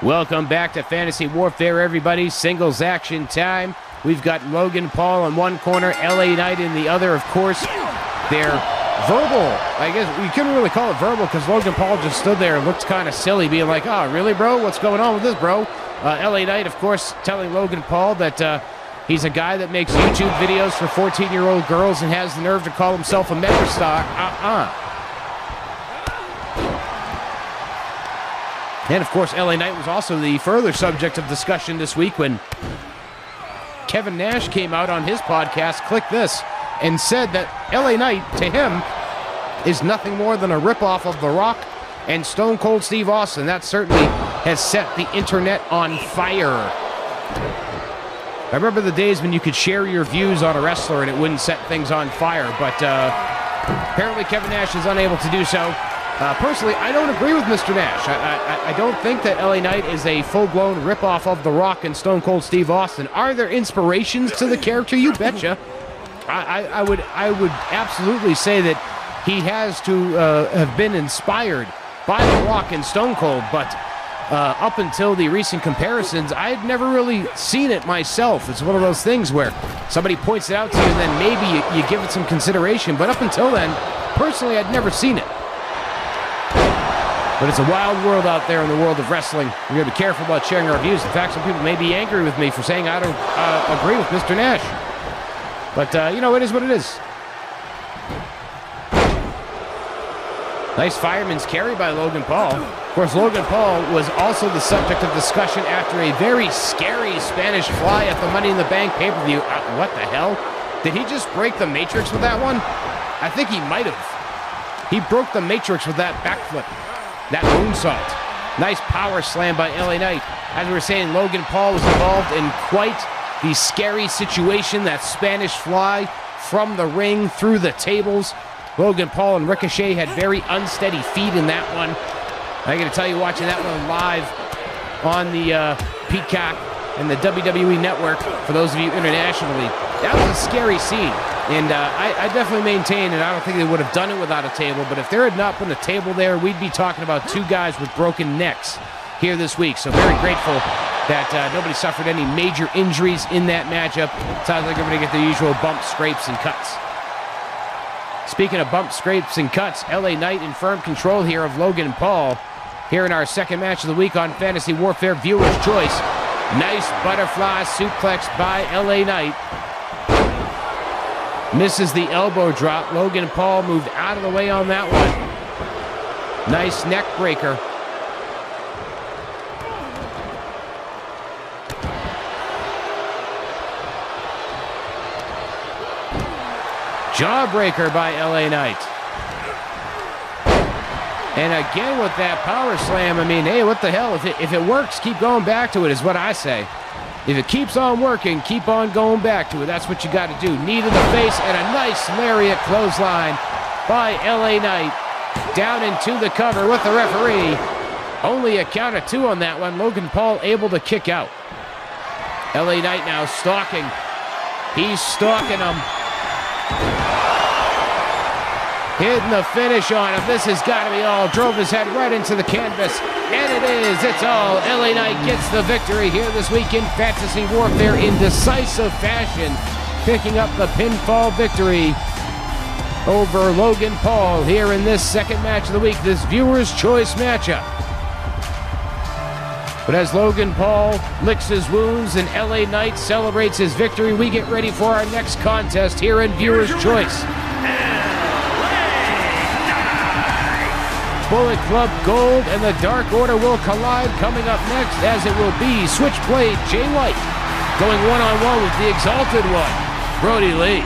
Welcome back to Fantasy Warfare, everybody. Singles action time. We've got Logan Paul in one corner, LA Knight in the other. Of course, they're verbal. I guess you couldn't really call it verbal because Logan Paul just stood there and looked kind of silly, being like, oh, really, bro? What's going on with this, bro? LA Knight, of course, telling Logan Paul that he's a guy that makes YouTube videos for 14-year-old girls and has the nerve to call himself a megastar. And, of course, LA Knight was also the further subject of discussion this week when Kevin Nash came out on his podcast, Click This, and said that LA Knight, to him, is nothing more than a ripoff of The Rock and Stone Cold Steve Austin. That certainly has set the internet on fire. I remember the days when you could share your views on a wrestler and it wouldn't set things on fire, but apparently Kevin Nash is unable to do so. Personally, I don't agree with Mr. Nash. I don't think that LA Knight is a full-blown ripoff of The Rock and Stone Cold Steve Austin. Are there inspirations to the character? You betcha. I would absolutely say that he has to have been inspired by The Rock and Stone Cold, but up until the recent comparisons, I had never really seen it myself. It's one of those things where somebody points it out to you and then maybe you give it some consideration, but up until then, personally, I'd never seen it. But it's a wild world out there in the world of wrestling. We're going to be careful about sharing our views. In fact, some people may be angry with me for saying I don't agree with Mr. Nash. But, you know, it is what it is. Nice fireman's carry by Logan Paul. Of course, Logan Paul was also the subject of discussion after a very scary Spanish fly at the Money in the Bank pay-per-view. What the hell? Did he just break the Matrix with that one? I think he might have. He broke the Matrix with that backflip. That moonsault. Nice power slam by LA Knight. As we were saying, Logan Paul was involved in quite the scary situation. That Spanish fly from the ring through the tables. Logan Paul and Ricochet had very unsteady feet in that one. I got to tell you, watching that one live on the Peacock and the WWE Network, for those of you internationally, that was a scary scene. And I definitely maintain, and I don't think they would have done it without a table, but if there had not been a table there, we'd be talking about two guys with broken necks here this week. So very grateful that nobody suffered any major injuries in that matchup. Sounds like everybody get the usual bumps, scrapes, and cuts. Speaking of bumps, scrapes, and cuts, LA Knight in firm control here of Logan Paul here in our second match of the week on Fantasy Warfare Viewer's Choice. Nice butterfly suplex by LA Knight. Misses the elbow drop. Logan Paul moved out of the way on that one. Nice neck breaker. Jawbreaker by LA Knight. And again with that power slam, I mean, hey, what the hell? If it works, keep going back to it is what I say. If it keeps on working, keep on going back to it. That's what you got to do. Knee to the face and a nice lariat clothesline by LA Knight. Down into the cover with the referee. Only a count of 2 on that one. Logan Paul able to kick out. LA Knight now stalking. He's stalking him. Hitting the finish on him. This has got to be all. Drove his head right into the canvas. And it is. It's all. LA Knight gets the victory here this week in Fantasy Warfare in decisive fashion. Picking up the pinfall victory over Logan Paul here in this second match of the week. This viewer's choice matchup. But as Logan Paul licks his wounds and LA Knight celebrates his victory, we get ready for our next contest here in viewer's choice. Bullet Club Gold and the Dark Order will collide coming up next, as it will be Switchblade Jay White going one-on-one with the Exalted One, Brody Lee.